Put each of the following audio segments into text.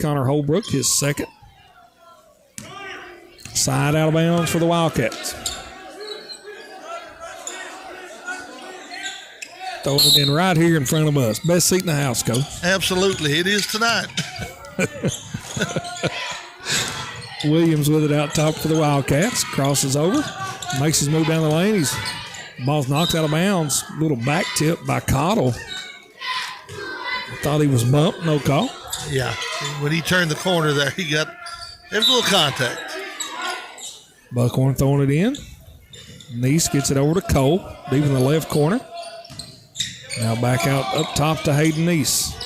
Connor Holbrook, his second. Side out of bounds for the Wildcats. Throwing it in right here in front of us. Best seat in the house, Coach. Absolutely. It is tonight. Williams with it out top for the Wildcats. Crosses over. Makes his move down the lane. Ball's knocked out of bounds. Little back tip by Cottle. Thought he was bumped. No call. Yeah. When he turned the corner there, there was a little contact. Buckhorn throwing it in. Neese gets it over to Cole. Deep in the left corner. Now back out up top to Hayden Neese.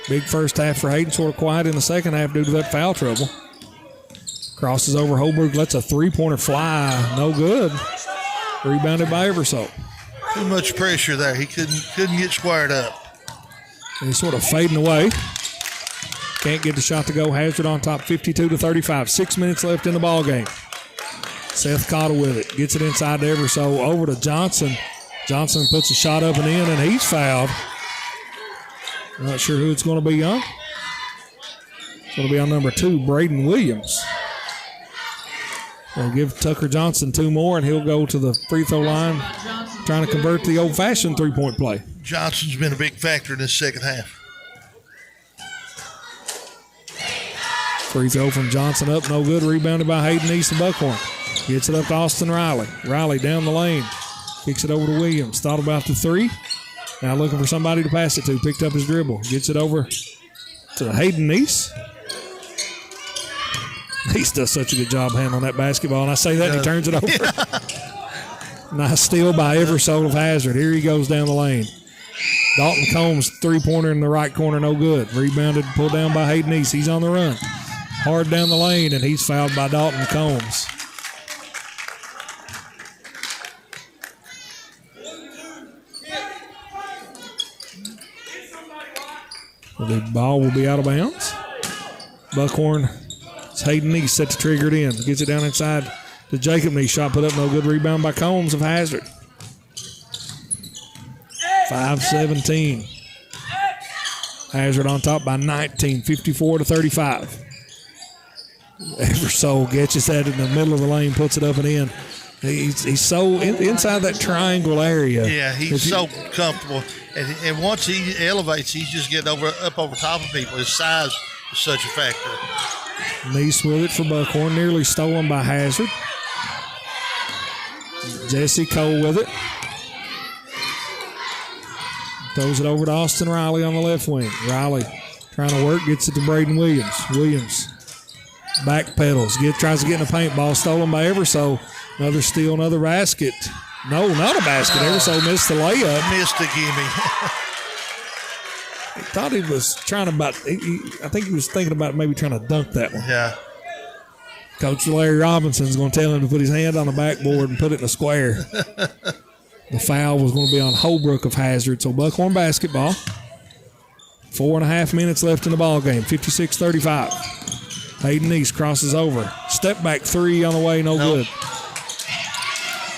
Big first half for Hayden. Sort of quiet in the second half due to that foul trouble. Crosses over Holbrook. Lets a three-pointer fly. No good. Rebounded by Eversole. Too much pressure there. He couldn't get squared up. And he's sort of fading away. Can't get the shot to go. Hazard on top 52-35. 6 minutes left in the ball game. Seth Cottle with it. Gets it inside to Eversole. Over to Johnson. Johnson puts a shot up and in, and he's fouled. Not sure who it's going to be on. It's going to be on number 2, Braden Williams. They'll give Tucker Johnson 2 more, and he'll go to the free throw line trying to convert to the old-fashioned three-point play. Johnson's been a big factor in this second half. Free throw from Johnson up, no good. Rebounded by Hayden East and Buckhorn. Gets it up to Austin Riley. Riley down the lane. Kicks it over to Williams. Thought about the three. Now looking for somebody to pass it to. Picked up his dribble. Gets it over to Hayden Neese. Neese does such a good job handling that basketball. And I say that and he turns it over. Yeah. Nice steal by Eversole of Hazard. Here he goes down the lane. Dalton Combs, three-pointer in the right corner, no good. Rebounded, pulled down by Hayden Neese. He's on the run. Hard down the lane, and he's fouled by Dalton Combs. The ball will be out of bounds. Buckhorn, it's Hayden Neese set to trigger it in. Gets it down inside to Jacob Neese. Shot put up, no good. Rebound by Combs of Hazard. 5-17. Hazard on top by 19, 54-35. Eversole gets his head in the middle of the lane, puts it up and in. He's so inside that triangle area. Yeah, he's so comfortable. And once he elevates, he's just getting up over top of people. His size is such a factor. Neese with it for Buckhorn, nearly stolen by Hazard. Jesse Cole with it. Throws it over to Austin Riley on the left wing. Riley trying to work, gets it to Braden Williams. Williams back pedals, tries to get in the paint. Ball stolen by Eversole. Another steal, another basket. No, not a basket. Eversole missed the layup. Missed a gimme. He thought he was trying to I think he was thinking about maybe trying to dunk that one. Yeah. Coach Larry Robinson's going to tell him to put his hand on the backboard and put it in the square. The foul was going to be on Holbrook of Hazard. So Buckhorn basketball. 4.5 minutes left in the ball game. 56-35. Hayden Neese crosses over. Step back three on the way, no good.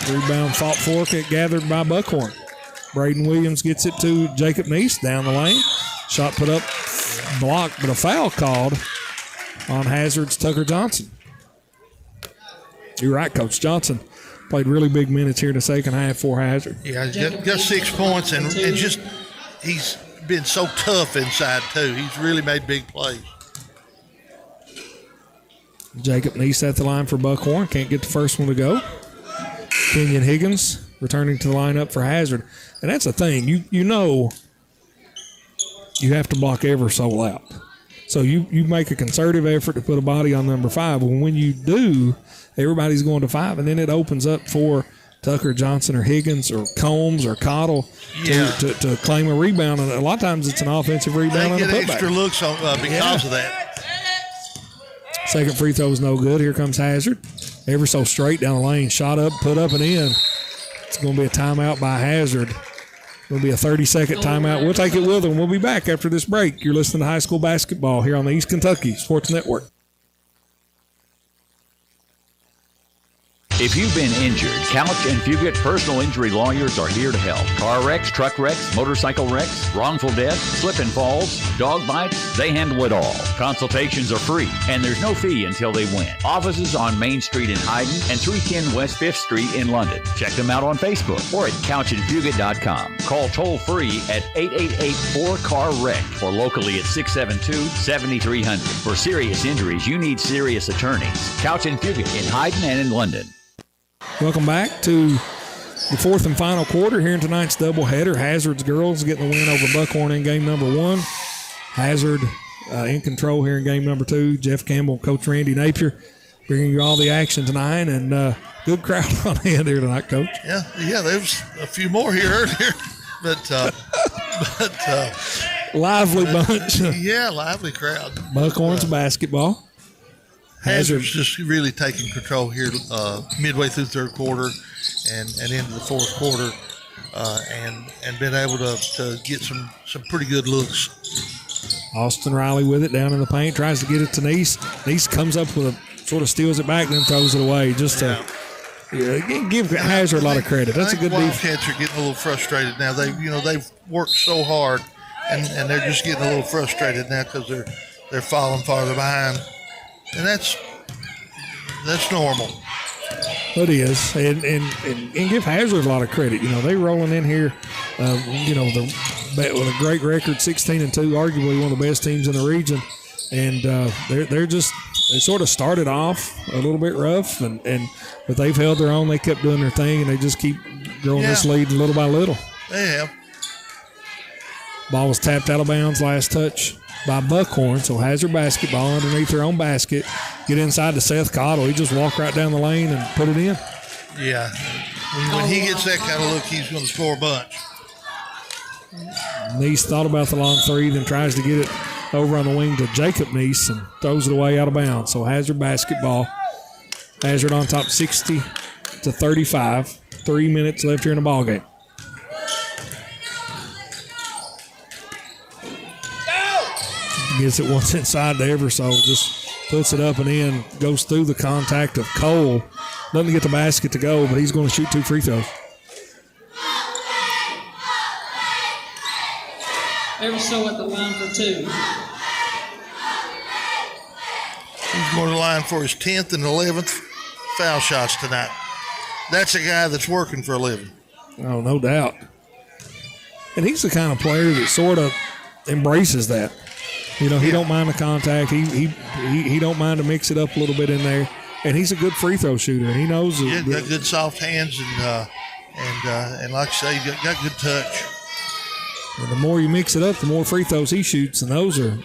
Rebound fought for, gathered by Buckhorn. Braden Williams gets it to Jacob Neese down the lane. Shot put up, blocked, but a foul called on Hazard's Tucker Johnson. You're right, Coach Johnson. Played really big minutes here in the second half for Hazard. Yeah, he's got 6 points, and just he's been so tough inside, too. He's really made big plays. Jacob Neese at the line for Buckhorn. Can't get the first one to go. Kenyon Higgins returning to the lineup for Hazard. And that's the thing. You know you have to block Eversole out. So you make a concerted effort to put a body on number 5. But when you do, everybody's going to 5. And then it opens up for Tucker Johnson or Higgins or Combs or Cottle to claim a rebound. And a lot of times it's an offensive rebound. They get and a extra looks because of that. Second free throw is no good. Here comes Hazard. Eversole straight down the lane. Shot up, put up and in. It's going to be a timeout by Hazard. It'll be a 30-second timeout. We'll take it with them. We'll be back after this break. You're listening to high school basketball here on the East Kentucky Sports Network. If you've been injured, Couch and Fugit personal injury lawyers are here to help. Car wrecks, truck wrecks, motorcycle wrecks, wrongful death, slip and falls, dog bites, they handle it all. Consultations are free, and there's no fee until they win. Offices on Main Street in Hyden and 310 West 5th Street in London. Check them out on Facebook or at couchandfugit.com. Call toll-free at 888-4CAR-WRECK or locally at 672-7300. For serious injuries, you need serious attorneys. Couch and Fugit in Hyden and in London. Welcome back to the fourth and final quarter here in tonight's doubleheader. Hazard's girls getting the win over Buckhorn in game number 1. Hazard in control here in game number 2. Jeff Campbell, Coach Randy Napier bringing you all the action tonight, and good crowd on hand here tonight, Coach. Yeah, there was a few more here earlier, but lively bunch. Yeah, lively crowd. Buckhorn's basketball. Hazard's just really taking control here midway through third quarter and into the fourth quarter, and been able to get some pretty good looks. Austin Riley with it down in the paint, tries to get it to Neese. Neese comes up with sort of steals it back, then throws it away. Just to give Hazard a lot of credit. That's a good defense. Wildcats are getting a little frustrated now. They've worked so hard, and they're just getting a little frustrated now because they're falling farther behind. And that's normal. It is, and give Hazard a lot of credit. They rolling in here, with a great record, 16-2, arguably one of the best teams in the region, and they sort of started off a little bit rough, but they've held their own. They kept doing their thing, and they just keep growing this lead little by little. They have. Ball was tapped out of bounds, last touch by Buckhorn, so Hazard basketball underneath their own basket. Get inside to Seth Cottle. He just walked right down the lane and put it in. Yeah. When he gets that kind of look, he's going to score a bunch. Neese thought about the long three, then tries to get it over on the wing to Jacob Neese and throws it away out of bounds. So Hazard basketball. Hazard on top 60-35. 3 minutes left here in the ballgame. Gets it once inside to Eversole, just puts it up and in, goes through the contact of Cole. Doesn't get the basket to go, but he's going to shoot 2 free throws. Eversole at the line for 2. He's going to the line for his 10th and 11th foul shots tonight. That's a guy that's working for a living. Oh, no doubt. And he's the kind of player that sort of embraces that. He don't mind the contact. He don't mind to mix it up a little bit in there. And he's a good free throw shooter. And he knows. He's got good soft hands and like I say, he's got good touch. And the more you mix it up, the more free throws he shoots. And those are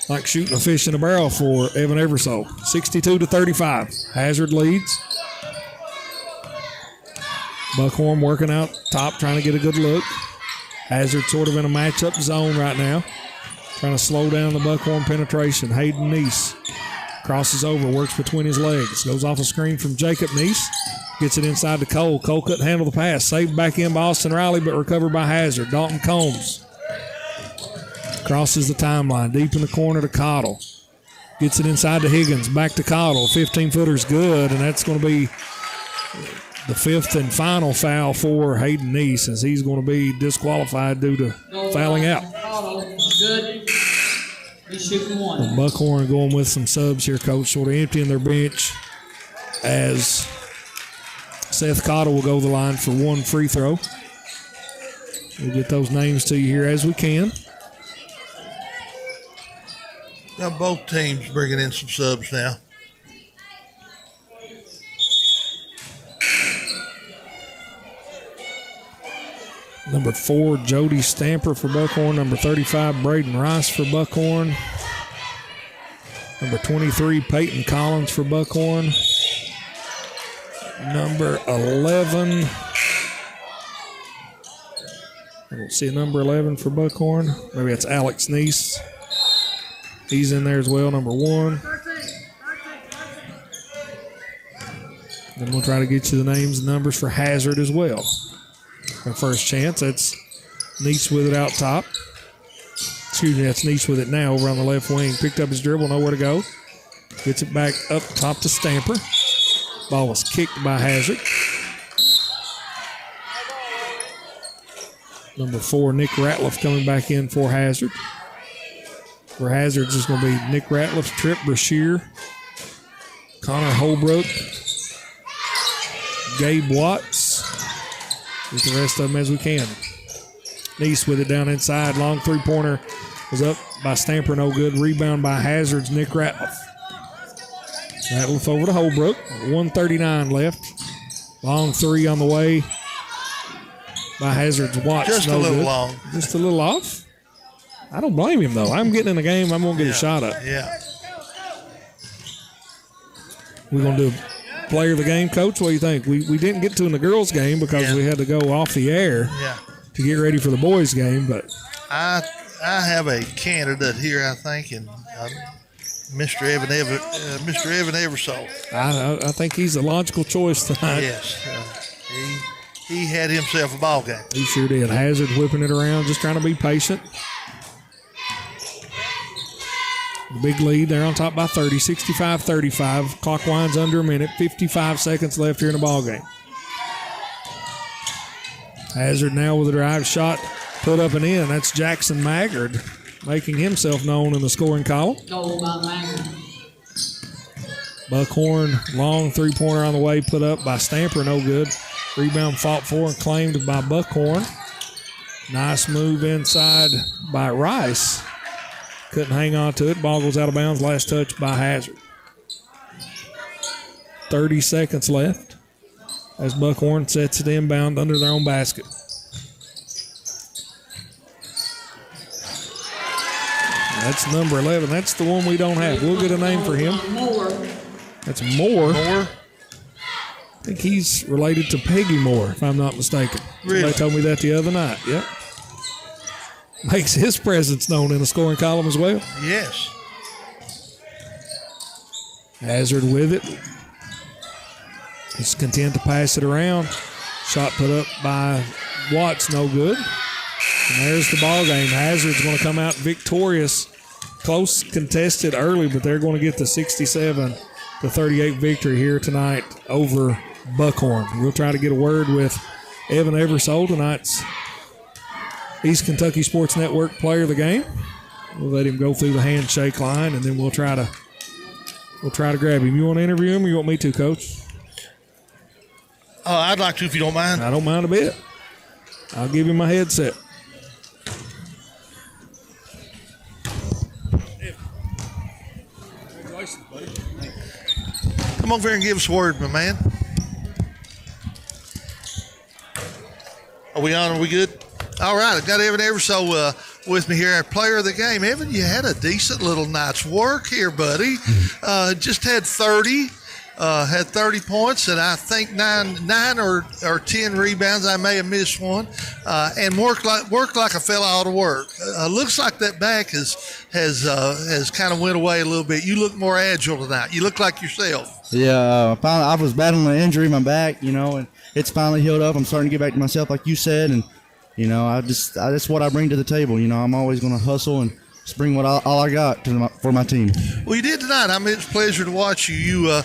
like shooting a fish in a barrel for Evan Eversole. 62-35. Hazard leads. Buckhorn working out top, trying to get a good look. Hazard sort of in a matchup zone right now. Trying to slow down the Buckhorn penetration. Hayden Neese crosses over, works between his legs. Goes off a screen from Jacob Neese. Gets it inside to Cole. Cole couldn't handle the pass. Saved back in by Austin Riley, but recovered by Hazard. Dalton Combs crosses the timeline. Deep in the corner to Cottle. Gets it inside to Higgins. Back to Cottle. 15-footer's good, and that's going to be the 5th and final foul for Hayden Neese, as he's going to be disqualified due to fouling out. Good. He's shooting 1. Buckhorn going with some subs here, Coach, sort of emptying their bench, as Seth Cottle will go to the line for 1 free throw. We'll get those names to you here as we can. Now both teams bringing in some subs now. Number 4, Jody Stamper for Buckhorn. Number 35, Braden Rice for Buckhorn. Number 23, Peyton Collins for Buckhorn. Number 11, I don't see a number 11 for Buckhorn. Maybe that's Alex Neese. He's in there as well, number 1. Then we'll try to get you the names and numbers for Hazard as well. Our first chance, that's Neese with it out top. Excuse me, that's Neese with it now over on the left wing. Picked up his dribble, nowhere to go. Gets it back up top to Stamper. Ball was kicked by Hazard. Number 4, Nick Ratliff coming back in for Hazard. For Hazard's is going to be Nick Ratliff, Trip Brashear, Connor Holbrook, Gabe Watts. Get the rest of them as we can. Neese with it down inside. Long three-pointer was up by Stamper, no good. Rebound by Hazard's Nick Ratliff. Ratliff over to Holbrook. 1:39 left. Long three on the way by Hazard's Watts. Just no a little good. long. Just a little off. I don't blame him, though. I'm getting in the game. I'm going to get a shot up. Yeah. We're going to do player of the game, Coach. What do you think? We didn't get to in the girls' game because we had to go off the air to get ready for the boys' game. But I have a candidate here, I think, and Mr. Evan Eversole. I think he's a logical choice tonight. Yes. He had himself a ball game. He sure did. Hazard whipping it around, just trying to be patient. The big lead. They're on top by 30, 65-35. Clock winds under a minute. 55 seconds left here in the ball game. Hazard now with a drive shot put up and in. That's Jackson Maggard making himself known in the scoring column. Goal by Maggard. Buckhorn, long three-pointer on the way, put up by Stamper, no good. Rebound fought for and claimed by Buckhorn. Nice move inside by Rice. Couldn't hang on to it. Ball goes out of bounds. Last touch by Hazard. 30 seconds left as Buckhorn sets it inbound under their own basket. That's number 11. That's the one we don't have. We'll get a name for him. That's Moore. I think he's related to Peggy Moore, if I'm not mistaken. Really? They told me that the other night. Yep. Makes his presence known in the scoring column as well. Yes. Hazard with it. He's content to pass it around. Shot put up by Watts, no good. And there's the ball game. Hazard's going to come out victorious. Close contested early, but they're going to get the 67-38 victory here tonight over Buckhorn. We'll try to get a word with Evan Eversole, tonight's East Kentucky Sports Network player of the game. We'll let him go through the handshake line, and then we'll try to grab him. You want to interview him, or you want me to, Coach? I'd like to, if you don't mind. I don't mind a bit. I'll give him my headset. Congratulations, buddy. Come over here and give us a word, my man. Are we on? Are we good? All right, I've got Evan Eversole with me here, our player of the game. Evan, you had a decent little night's work here, buddy. Just had 30. Had 30 points, and I think nine or 10 rebounds. I may have missed one, and worked like a fella ought to work. Looks like that back has kind of went away a little bit. You look more agile tonight. You look like yourself. Yeah, finally, I was battling an injury in my back, and it's finally healed up. I'm starting to get back to myself, like you said, and that's what I bring to the table. I'm always going to hustle and just bring all I got for my team. Well, you did tonight. I mean, it's a pleasure to watch you.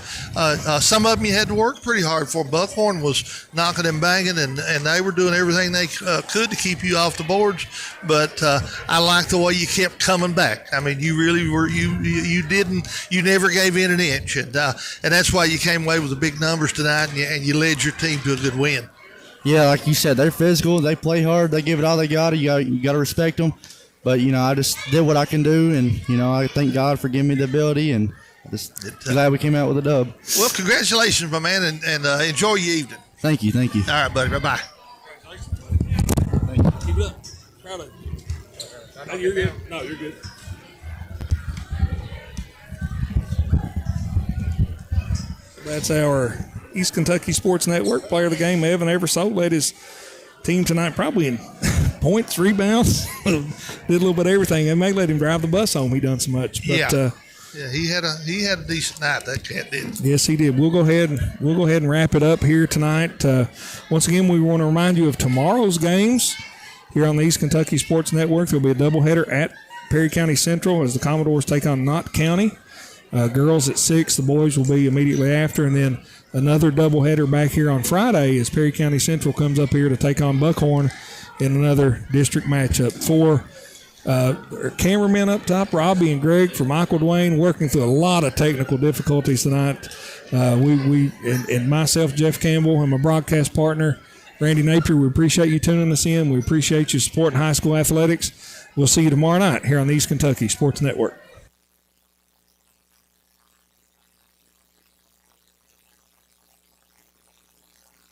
Some of them you had to work pretty hard for. Buckhorn was knocking and banging, and they were doing everything they could to keep you off the boards. But I like the way you kept coming back. I mean, you really were. You never gave in an inch, and that's why you came away with the big numbers tonight, and you led your team to a good win. Yeah, like you said, they're physical. They play hard. They give it all they got. You got to respect them. But, I just did what I can do, and, I thank God for giving me the ability, and I'm just glad we came out with a dub. Well, congratulations, my man, and enjoy your evening. Thank you. All right, buddy. Bye-bye. Thank you. Keep it up. Proud of you. No, you're good. No, you're good. That's our East Kentucky Sports Network player of the game, Evan Eversole, led his team tonight probably in points, rebounds, did a little bit of everything. They may let him drive the bus home. He done so much. But, yeah, he had a decent night. That cat did. Yes, he did. We'll go ahead and wrap it up here tonight. Once again, we want to remind you of tomorrow's games here on the East Kentucky Sports Network. There'll be a doubleheader at Perry County Central as the Commodores take on Knott County. Girls at 6, the boys will be immediately after, and then another doubleheader back here on Friday as Perry County Central comes up here to take on Buckhorn in another district matchup. For cameramen up top, Robbie and Greg, for Michael Dwayne, working through a lot of technical difficulties tonight. And myself, Jeff Campbell, and my broadcast partner, Randy Napier, we appreciate you tuning us in. We appreciate you supporting high school athletics. We'll see you tomorrow night here on the East Kentucky Sports Network.